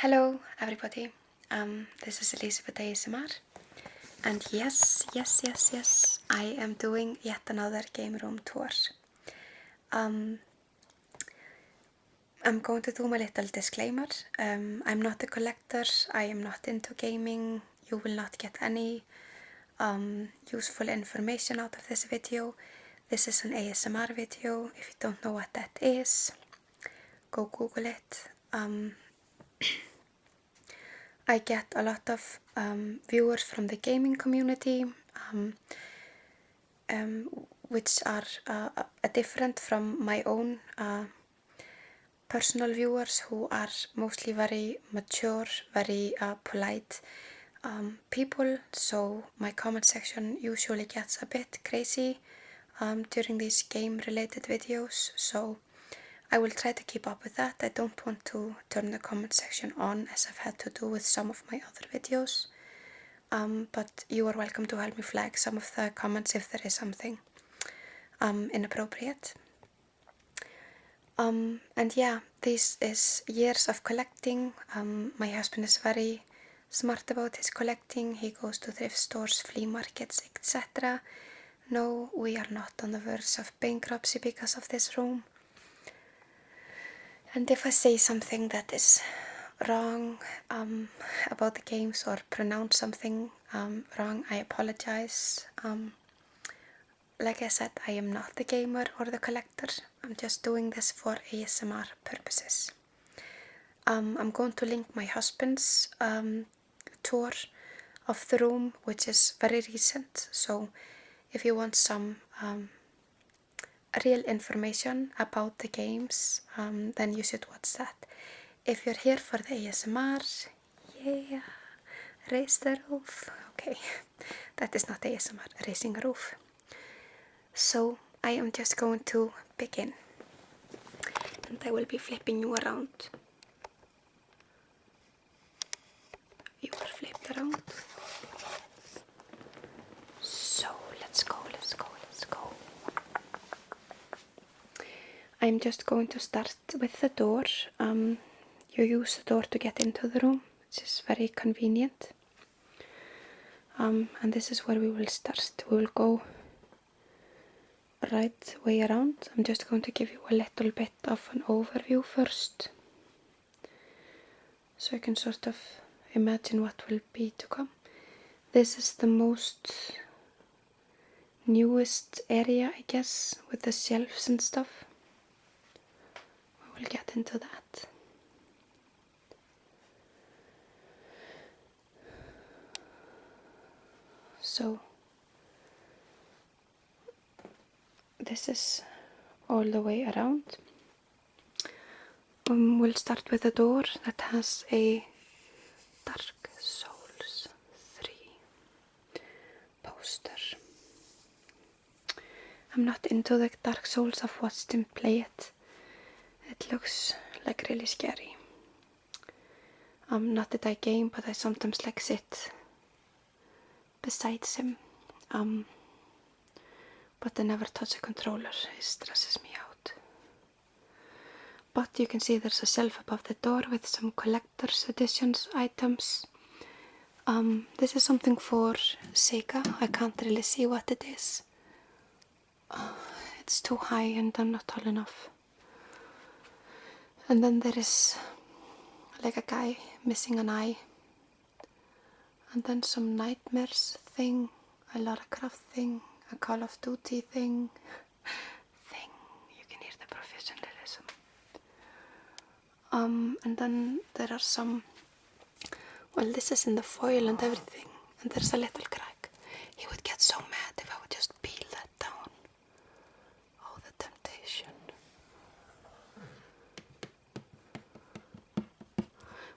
Hello everybody, this is Elisabet ASMR, and yes, I am doing yet another game room tour. I'm going to do my little disclaimer. I'm not a collector, I am not into gaming, you will not get any useful information out of this video. This is an ASMR video. If you don't know what that is, go Google it. I get a lot of viewers from the gaming community, which are different from my own personal viewers, who are mostly very mature, very polite people. So my comment section usually gets a bit crazy during these game related videos, so I will try to keep up with that. I don't want to turn the comment section on, as I've had to do with some of my other videos, but you are welcome to help me flag some of the comments if there is something inappropriate. And yeah, this is years of collecting. My husband is very smart about his collecting. He goes to thrift stores, flea markets, etc. No, we are not on the verge of bankruptcy because of this room. And if I say something that is wrong about the games, or pronounce something wrong, I apologize. Like I said, I am not the gamer or the collector. I'm just doing this for ASMR purposes. I'm going to link my husband's tour of the room, which is very recent. So if you want some real information about the games, then you should watch that. If you're here for the ASMR, yeah, raise the roof. Okay, that is not ASMR, raising a roof. So I am just going to begin, and I will be flipping you around. You are flipped around. So let's go. I'm just going to start with the door. You use the door to get into the room, which is very convenient. And this is where we will start. We will go right way around. I'm just going to give you a little bit of an overview first, so you can sort of imagine what will be to come. This is the most newest area, I guess, with the shelves and stuff. We will get into that. So this is all the way around. We'll start with a door that has a Dark Souls 3 poster. I'm not into the Dark Souls. I've watched him play it. It looks like really scary. Not that I game, but I sometimes like sit besides him. But I never touch a controller. It stresses me out. But you can see there's a shelf above the door with some collector's editions items. This is something for Sega. I can't really see what it is. It's too high and I'm not tall enough. And then there is like a guy missing an eye. And then some Nightmares thing, a Lara Croft thing, a Call of Duty thing. You can hear the professionalism. And then there are some, well, this is in the foil and everything, and there's a little crack. He would get so mad if I would just peel that down. Oh, the temptation.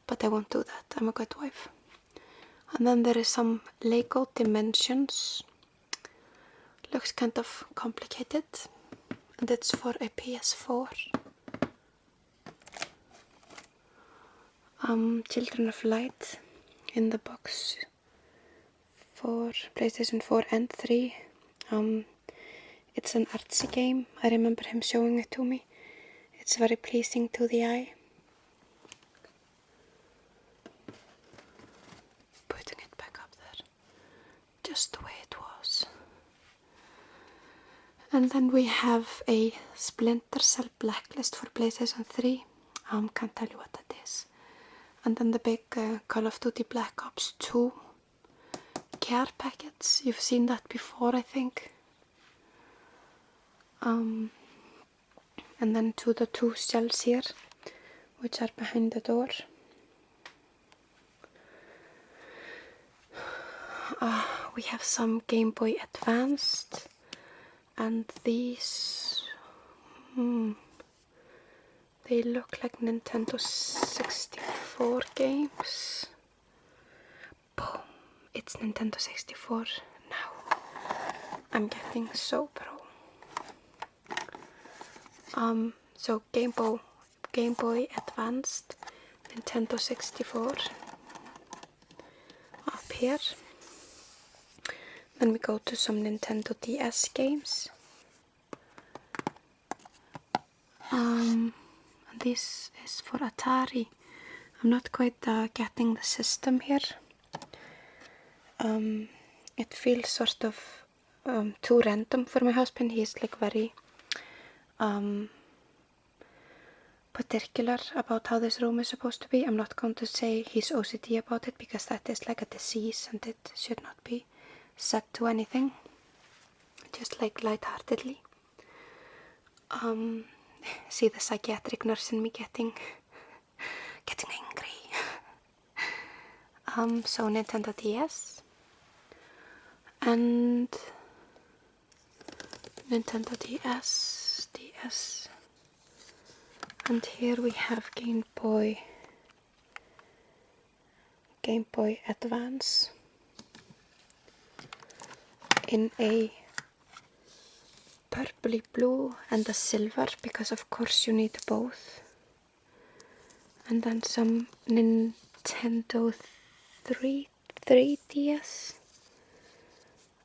But I won't do that. I'm a good wife. And then there is some Lego Dimensions. Looks kind of complicated. And it's for a PS4. Children of Light in the box for PlayStation 4 and 3. It's an artsy game. I remember him showing it to me. It's very pleasing to the eye. just the way it was. And then we have a Splinter Cell Blacklist for PlayStation 3. Can't tell you what that is. And then the big Call of Duty Black Ops 2 care packets. You've seen that before, I think. And then the two shelves here, which are behind the door. We have some Game Boy Advanced, and these, they look like Nintendo 64 games. Boom, it's Nintendo 64 now. I'm getting so pro. So Game Boy Advanced, Nintendo 64 up here. Then we go to some Nintendo DS games. And this is for Atari. I'm not quite getting the system here. It feels sort of too random for my husband. He's like very particular about how this room is supposed to be. I'm not going to say he's OCD about it, because that is like a disease and it should not be said to anything. Just like lightheartedly. See the psychiatric nurse in me getting angry. So Nintendo DS and Nintendo DS, and here we have Game Boy Advance in a purpley blue and a silver, because of course you need both. And then some Nintendo 3DS.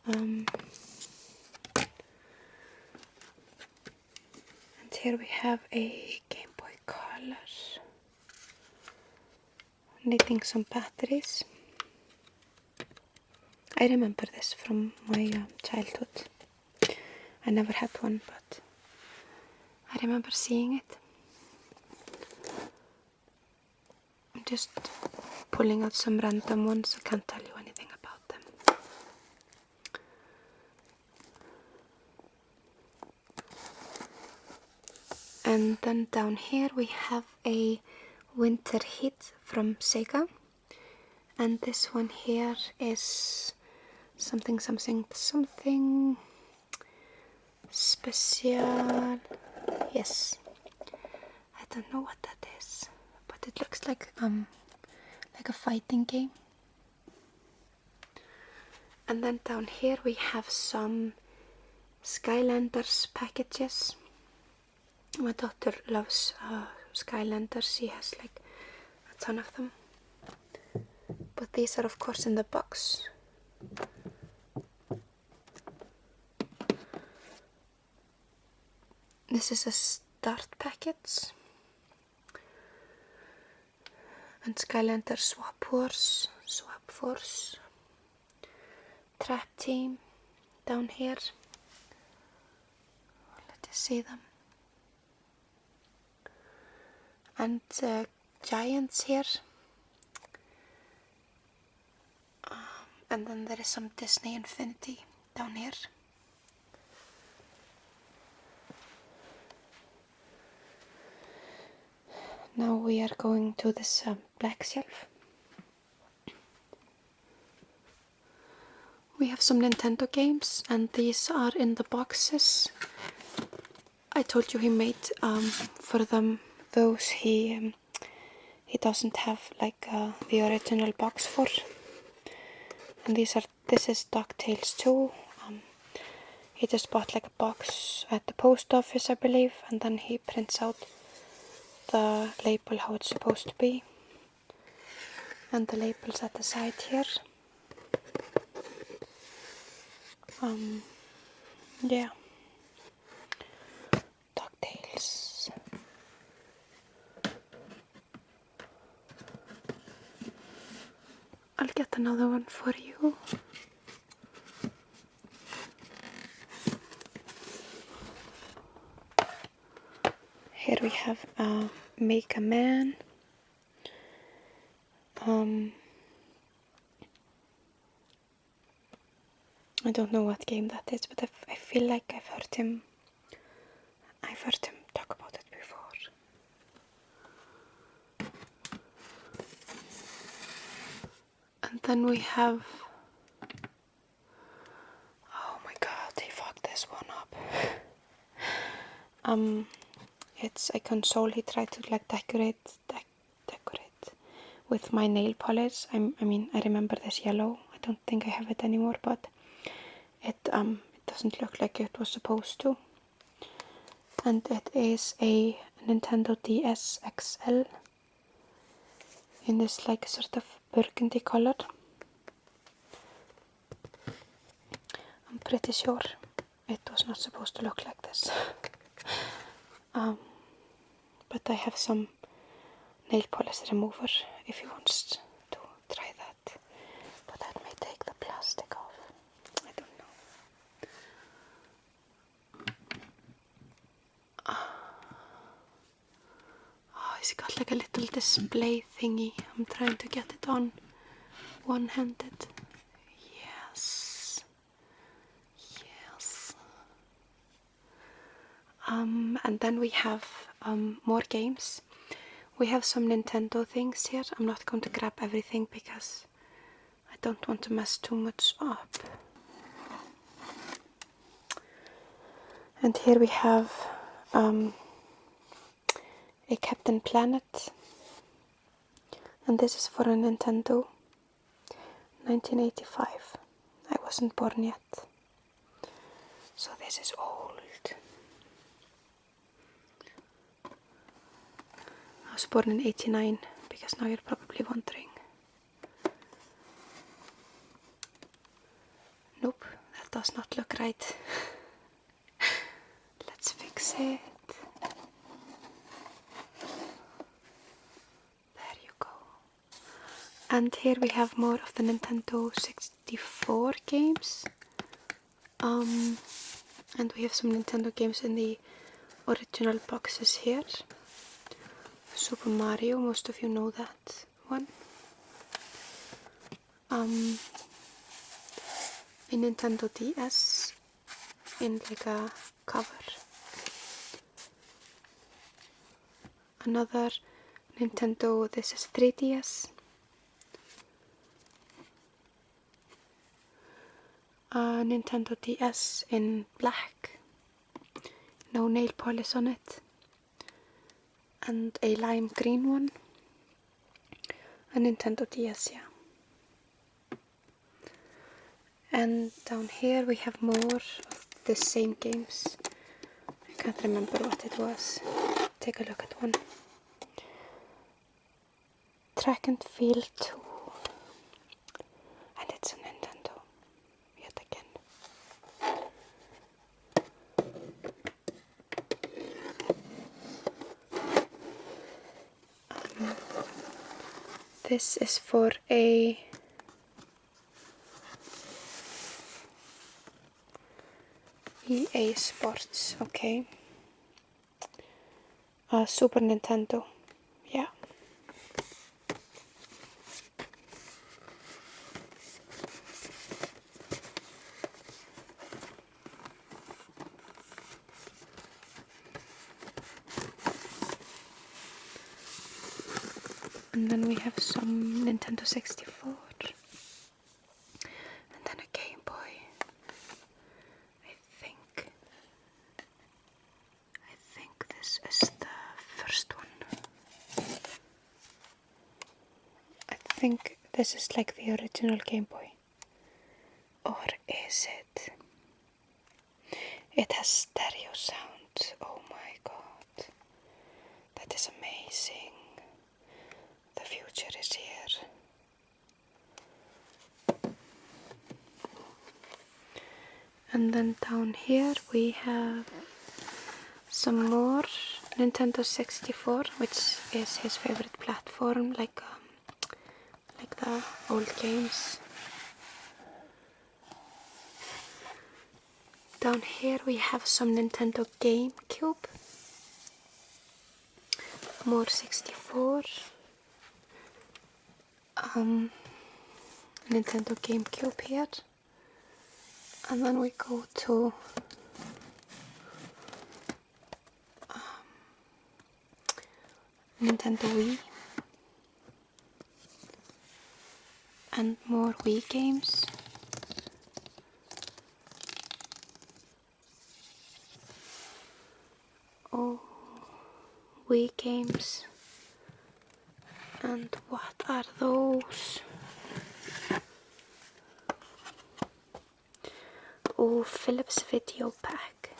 And here we have a Game Boy Color. Needing some batteries. I remember this from my childhood. I never had one, but I remember seeing it. I'm just pulling out some random ones. I can't tell you anything about them. And then down here we have a Winter Hit from Sega. And this one here is something special. Yes, I don't know what that is, but it looks like a fighting game. And then down here we have some Skylanders packages. My daughter loves Skylanders. She has like a ton of them, but these are of course in the box. This is a start package. And Skylander Swap Force, Trap Team down here. Let us see them. And Giants here. And then there is some Disney Infinity down here. Now we are going to this black shelf. We have some Nintendo games, and these are in the boxes. I told you he made for them those he doesn't have like the original box for. And this is DuckTales 2. He just bought like a box at the post office, I believe, and then he prints out the label how it's supposed to be, and the labels at the side here. Yeah, DuckTales. I'll get another one for you. have Make a Man. I don't know what game that is, but I feel like I've heard him talk about it before. And then we have, oh my god, he fucked this one up. It's a console he tried to like decorate with my nail polish. I remember this yellow. I don't think I have it anymore, but it doesn't look like it was supposed to. And it is a Nintendo DS XL in this like sort of burgundy color. I'm pretty sure it was not supposed to look like this. But I have some nail polish remover if you want to try that. But that may take the plastic off. I don't know. Oh, he's got like a little display thingy. I'm trying to get it on one-handed. Yes. And then we have more games. We have some Nintendo things here. I'm not going to grab everything because I don't want to mess too much up. And here we have a Captain Planet. And this is for a Nintendo 1985. I wasn't born yet. So this is old. I was born in 89, because now you're probably wondering. Nope, that does not look right. Let's fix it. There you go. And here we have more of the Nintendo 64 games. And we have some Nintendo games in the original boxes here. Super Mario, most of you know that one. A Nintendo DS in like a cover. Another Nintendo, this is 3DS. A Nintendo DS in black. No nail polish on it. And a lime green one. A Nintendo DS, yeah. And down here we have more of the same games. I can't remember what it was. Take a look at one. Track and Field 2. And it's a Nintendo. Yet again. This is for a EA Sports, okay. Super Nintendo, yeah. And then we have some Nintendo 64. And then a Game Boy. I think this is the first one. I think this is like the original Game Boy. Or is it? It has stereo sound. Oh my god. That is amazing. The future is here. And then down here we have some more Nintendo 64, which is his favorite platform, like the old games. Down here we have some Nintendo GameCube. more 64. Nintendo GameCube here. And then we go to Nintendo Wii. And more Wii games. Oh, Wii games. And what are those? Oh, Philips video pack.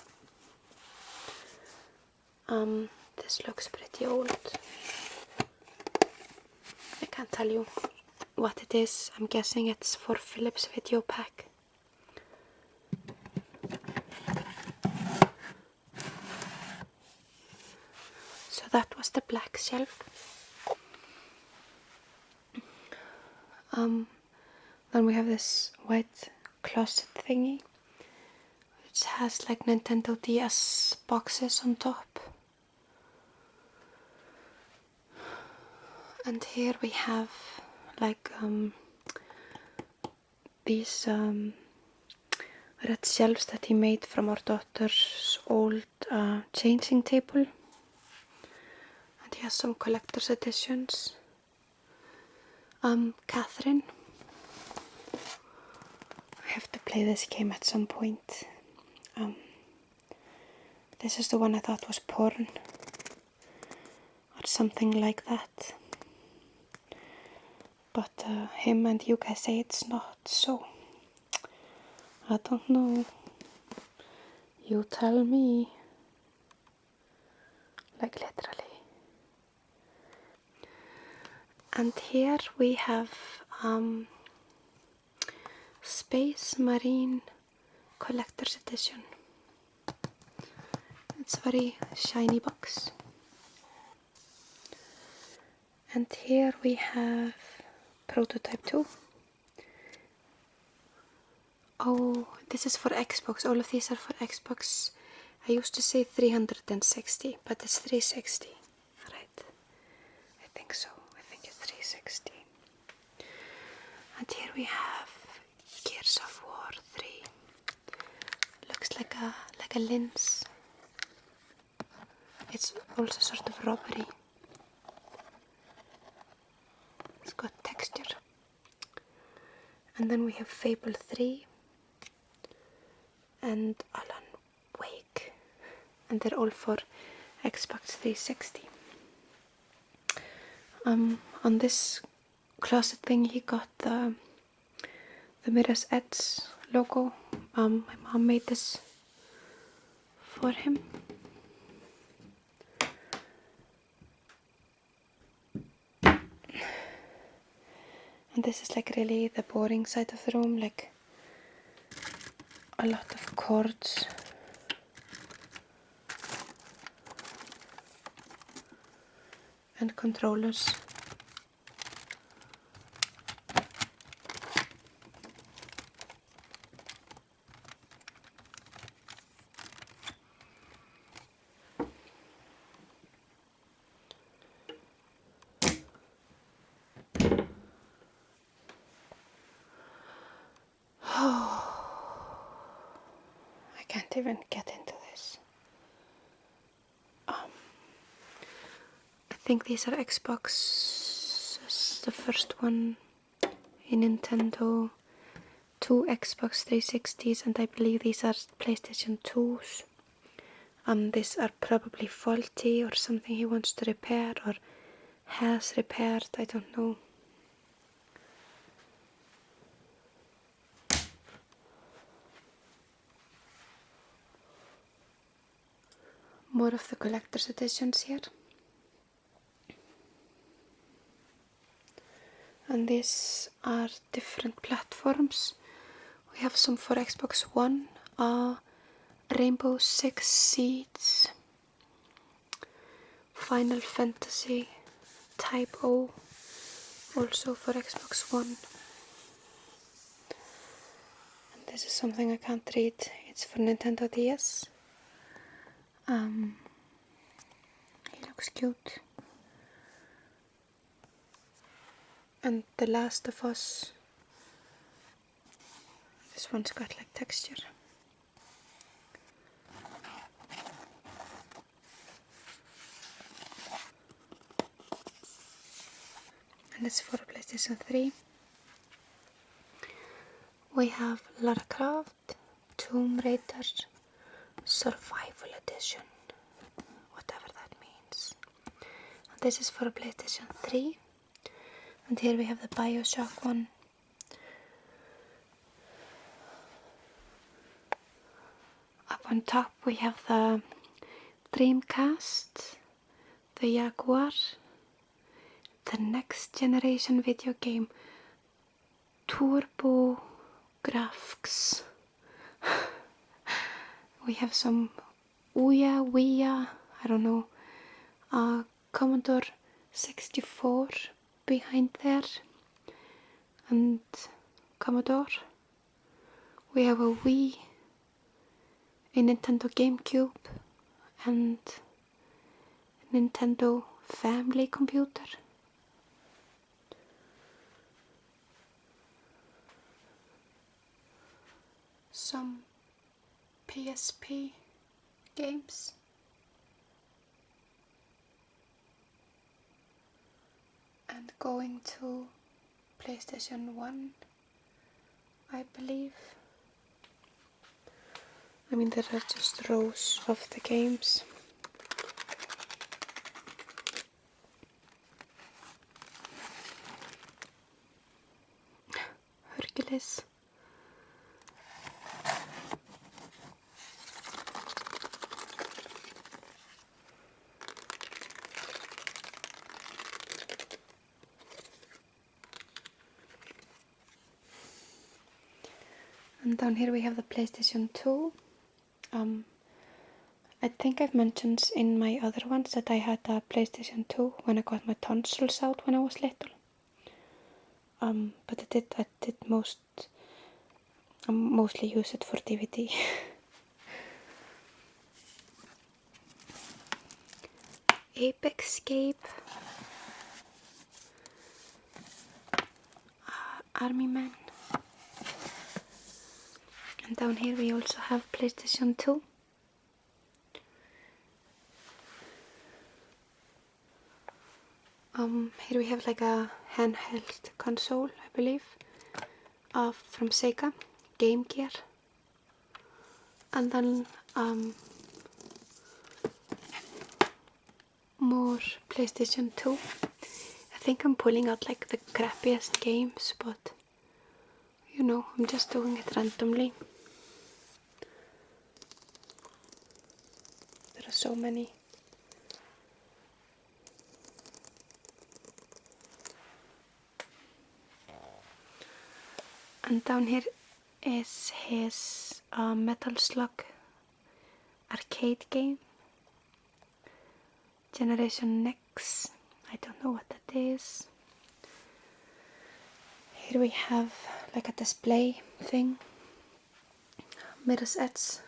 This looks pretty old. I can't tell you what it is. I'm guessing it's for Philips video pack. So that was the black shelf. Then we have this white closet thingy, which has like Nintendo DS boxes on top. And here we have like these red shelves that he made from our daughter's old changing table. And he has some collector's editions. Catherine. I have to play this game at some point. This is the one I thought was porn. Or something like that. But him and you guys say it's not, so I don't know. You tell me. Like literally. And here we have Space Marine Collector's Edition. It's a very shiny box. And here we have Prototype 2. Oh, this is for Xbox. All of these are for Xbox. I used to say 360, but it's 360, right? I think so. I think it's 360. And here we have Gears of War 3. Looks like a lens. It's also sort of rubbery. It's got texture. And then we have Fable 3 and Alan Wake. And they're all for Xbox 360. On this closet thing he got the Mirror's Edge logo. My mom made this for him. And this is like really the boring side of the room, like a lot of cords. And controllers. I can't even get into this. I think these are Xbox. The first one in Nintendo, 2 Xbox 360s, and I believe these are PlayStation 2s. These are probably faulty or something he wants to repair or has repaired, I don't know. More of the collector's editions here. And these are different platforms. We have some for Xbox One, Rainbow Six Siege, Final Fantasy Type O, also for Xbox One. And this is something I can't read. It's for Nintendo DS. He looks cute. And The Last of Us. This one's got like texture. And it's for PlayStation 3. We have Lara Croft, Tomb Raider, Survival Edition, whatever that means. And this is for PlayStation 3. And here we have the BioShock one. Up on top we have the Dreamcast, the Jaguar, the next generation video game, Turbo Graphics. We have some Ouya, I don't know, Commodore 64 behind there, and Commodore. We have a Wii, a Nintendo GameCube, and a Nintendo Family Computer. Some PSP games. And going to PlayStation 1, I believe. I mean, there are just rows of the games. Hercules. And down here we have the PlayStation 2. I think I've mentioned in my other ones that I had a PlayStation 2 when I got my tonsils out when I was little. But I did mostly use it for DVD. Apexcape, Army Man. And down here we also have PlayStation 2. Here we have like a handheld console, I believe, from Sega, Game Gear. And then more PlayStation 2. I think I'm pulling out like the crappiest games, but you know, I'm just doing it randomly. There are so many. And down here is his Metal Slug arcade game. Generation Next. I don't know what that is. Here we have like a display thing. Mirror's Edge.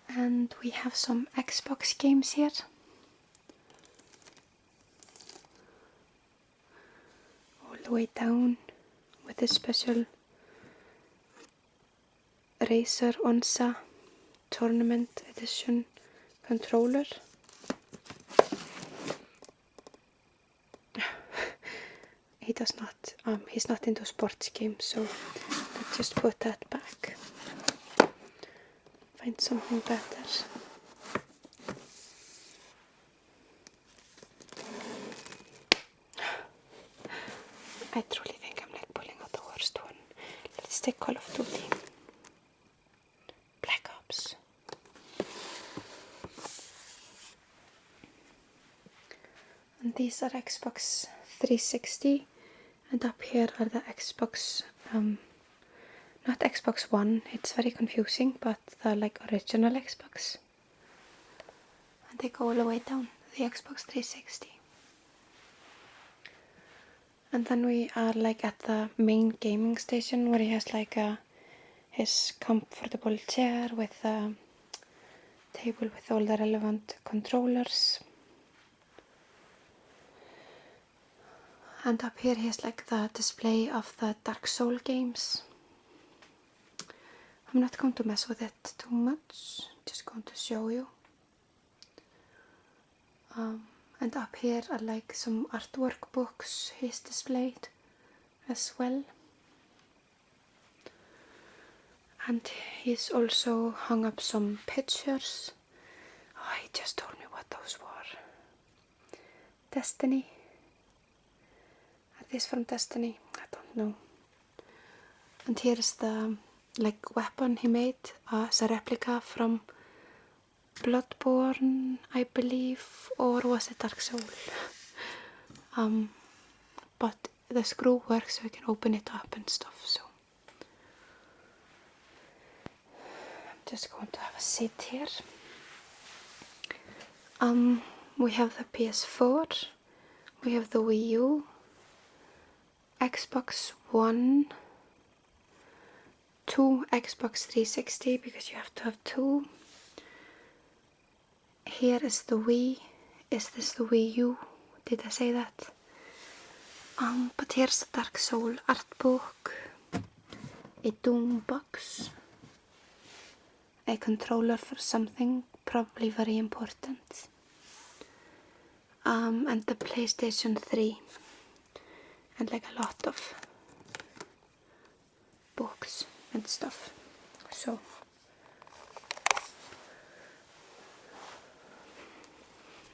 And we have some Xbox games here. All the way down with this special Razer Onsa Tournament Edition controller. He does not, he's not into sports games, so let's just put that back. Find something better. I truly think I'm like pulling out the worst one. Let's take Call of Duty. Black Ops. And these are Xbox 360. And up here are the Xbox, not Xbox One, it's very confusing, but the like original Xbox. And they go all the way down, the Xbox 360. And then we are like at the main gaming station where he has like his comfortable chair with table with all the relevant controllers. And up here he has like the display of the Dark Soul games. I'm not going to mess with it too much, just going to show you. And up here are like some artwork books he's displayed as well. And he's also hung up some pictures. Oh, he just told me what those were. Destiny. Are these from Destiny? I don't know. And here is the like weapon he made as a replica from Bloodborne, I believe, or was it Dark Soul? But the screw works so we can open it up and stuff, so I'm just going to have a seat here. We have the PS4, we have the Wii U, Xbox One, 2 Xbox 360 because you have to have 2. Here is the Wii. Is this the Wii U? Did I say that? But here's the Dark Soul art book, a Doom box, a controller for something probably very important, and the PlayStation 3, and like a lot of books and stuff. So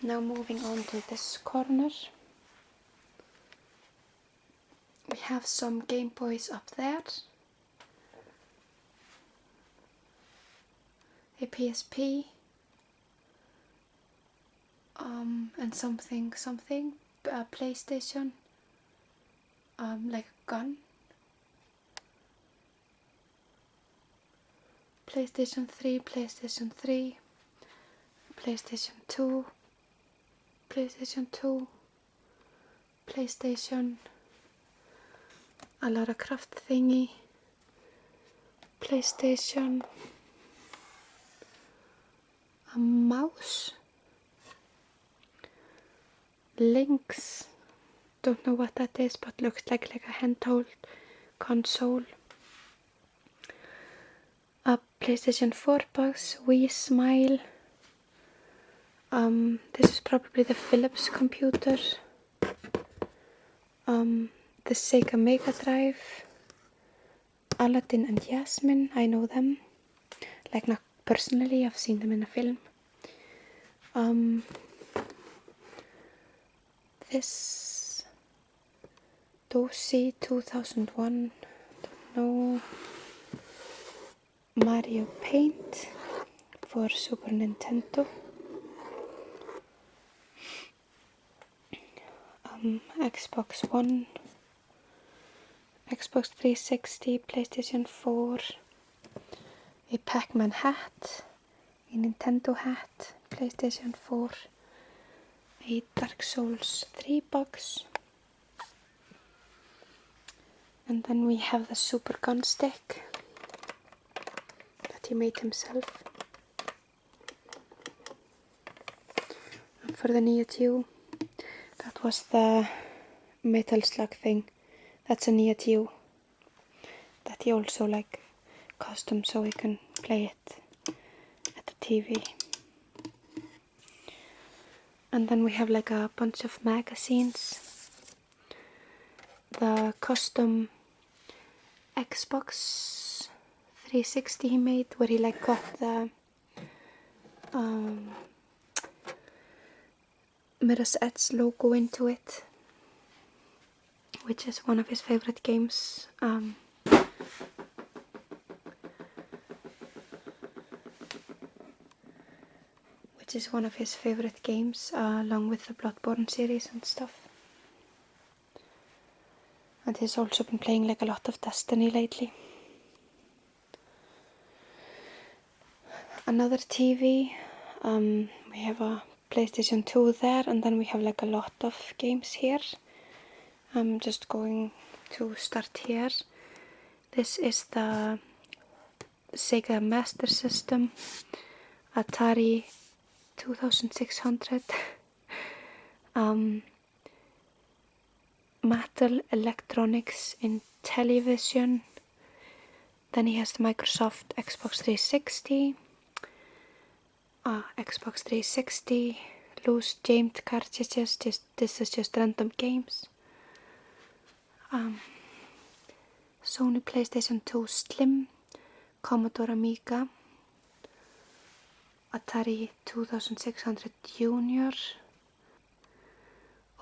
now moving on to this corner. We have some Game Boys up there, a PSP, and something, a PlayStation, like a gun, PlayStation 3, PlayStation 3, PlayStation 2, PlayStation 2, PlayStation, a Lara Croft thingy, PlayStation, a mouse, Lynx, don't know what that is, but looks like a handheld console, a PlayStation 4 box, Wii Smile, this is probably the Philips computer, the Sega Mega Drive, Aladdin and Yasmin, I know them, like not personally, I've seen them in a film. This Dosi 2001, don't know, Mario Paint for Super Nintendo, Xbox One, Xbox 360, PlayStation 4, a Pac-Man hat, a Nintendo hat, PlayStation 4, a Dark Souls 3 box, and then we have the Super Gun Stick that he made himself. And for the Neo Geo, that was the Metal Slug thing. That's a Neo Geo that he also like custom so he can play it at the TV. And then we have like a bunch of magazines. The custom Xbox 360 he made, where he like got the Mirror's Edge logo into it, which is one of his favorite games. Along with the Bloodborne series and stuff. And he's also been playing like a lot of Destiny lately. Another TV, we have a PlayStation 2 there, and then we have like a lot of games here. I'm just going to start here. This is the Sega Master System, Atari 2600, Mattel Electronics in television. Then he has the Microsoft Xbox 360, Xbox 360, loose jammed cartridges, this is just random games. Sony PlayStation 2 Slim, Commodore Amiga, Atari 2600 Junior,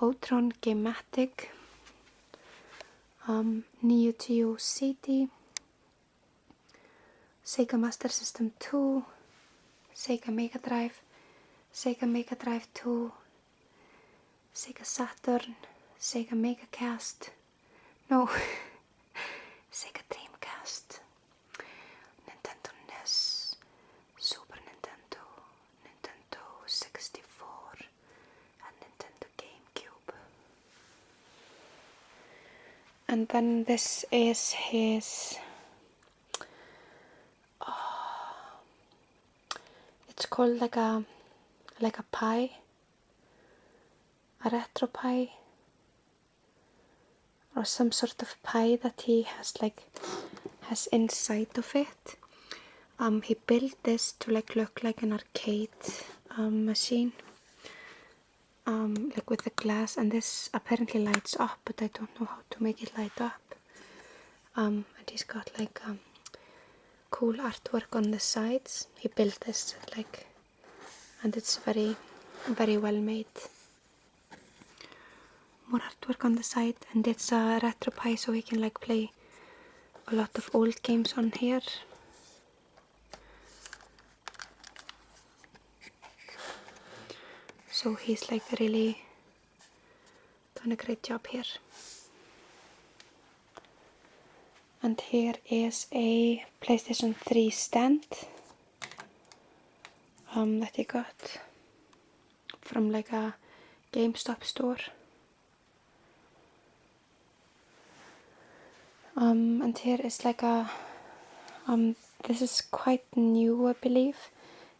Outron Gamematic, Neo Geo CD, Sega Master System 2, Sega Mega Drive, Sega Mega Drive 2, Sega Saturn, Sega Mega Cast, no, Sega Dreamcast, Nintendo NES, Super Nintendo, Nintendo 64, and Nintendo GameCube. And then this is his, it's called like a pie, a retro pie, or some sort of pie that he has inside of it. He built this to look like an arcade machine, like with the glass, and this apparently lights up, but I don't know how to make it light up. And he's got cool artwork on the sides. He built this and it's very, very well made. More artwork on the side, and it's a retro pie, so we can play a lot of old games on here. So he's really done a great job here. And here is a PlayStation 3 stand that he got from a GameStop store. And here is this is quite new, I believe.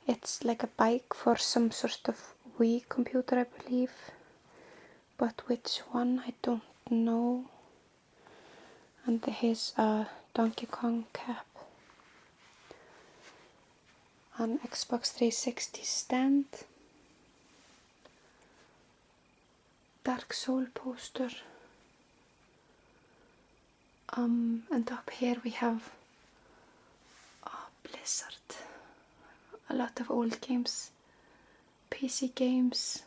It's a bike for some sort of Wii computer, I believe. But which one, I don't know. And here's a Donkey Kong cap. An Xbox 360 stand. Dark Soul poster. And up here we have Blizzard. A lot of old games. PC games.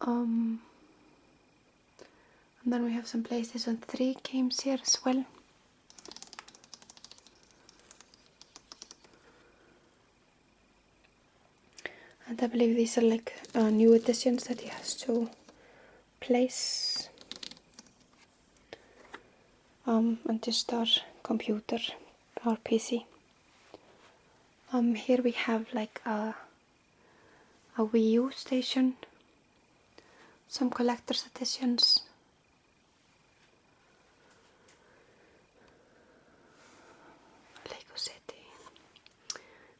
And then we have some PlayStation 3 games here as well. And I believe these are new editions that he has to place. And just our computer, our PC. Here we have a Wii U station, some collector's editions, Lego City.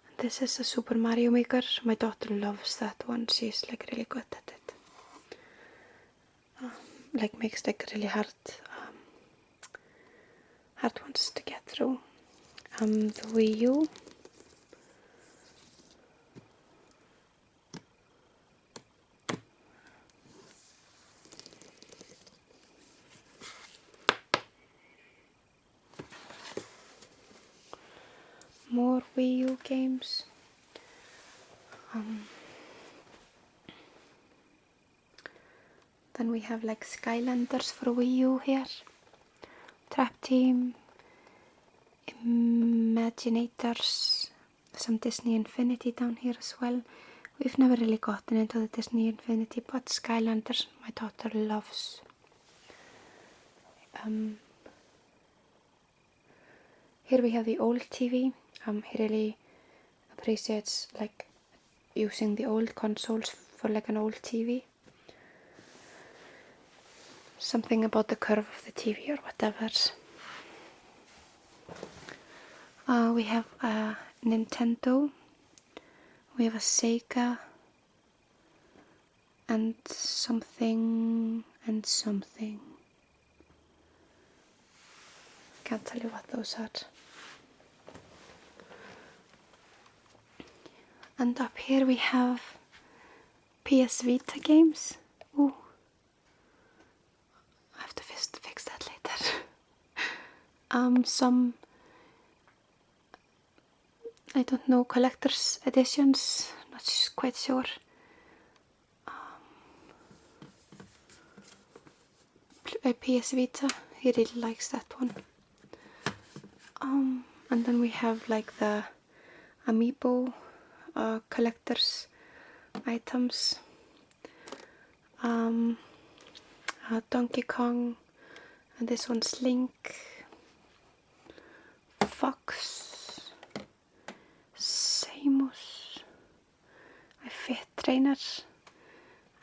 And this is a Super Mario Maker. My daughter loves that one. She's really good at it. Makes really hard ones to get through. The Wii U. More Wii U games. Then we have Skylanders for Wii U here. Trap Team, Imaginators, some Disney Infinity down here as well. We've never really gotten into the Disney Infinity, but Skylanders my daughter loves. Here we have the old TV. He really appreciates using the old consoles for an old TV. Something about the curve of the TV or whatever. We have Nintendo, we have a Sega, and something and something. Can't tell you what those are. And up here we have PS Vita games. Ooh, I have to fix that later. Some, I don't know, collector's editions, not quite sure. PS Vita, he really likes that one. And then we have like the Amiibo collector's items. Donkey Kong, and this one's Link, Fox, Samus, a Fit Trainer,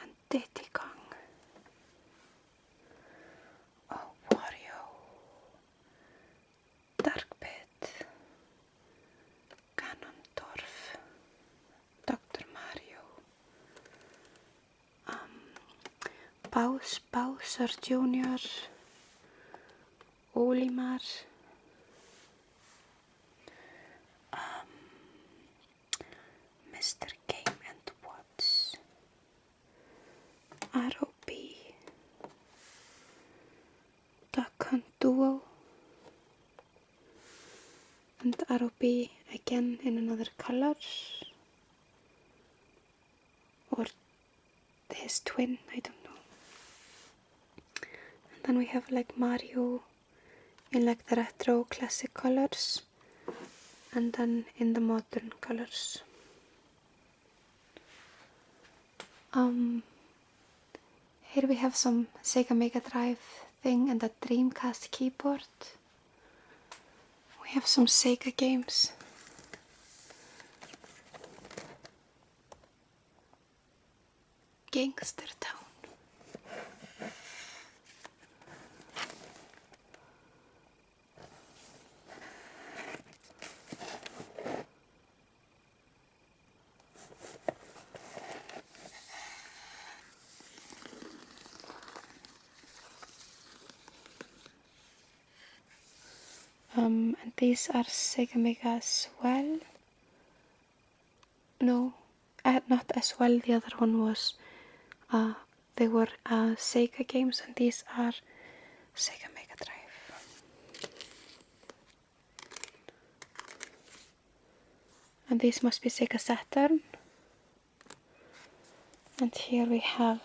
and Diddy Kong. Oh, Wario, Dark Pit, Ganondorf, Dr. Mario, Bowser Jr., Olimar, Mr. Game and Watch, ROB, Duck Hunt Duo, and ROB again in another color, or his twin, I don't know. And then we have like Mario in like the retro classic colors, and then in the modern colors. Here we have some Sega Mega Drive thing and a Dreamcast keyboard. We have some Sega games. Gangster Town. And these are Sega Mega as well. No, not as well. The other one was, they were Sega games, and these are Sega Mega Drive. And these must be Sega Saturn. And here we have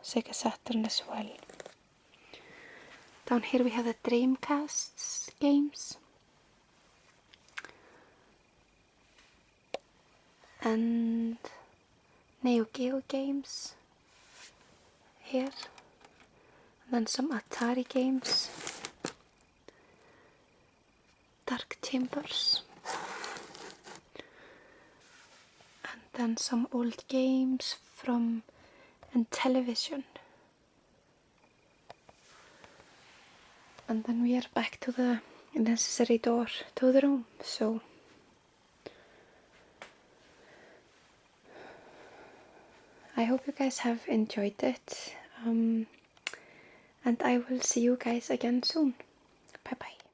Sega Saturn as well. Down here we have the Dreamcast games. And Neo Geo games here. And then some Atari games. Dark Timbers. And then some old games from Television. And then we are back to the necessary door to the room. So I hope you guys have enjoyed it. And I will see you guys again soon. Bye bye.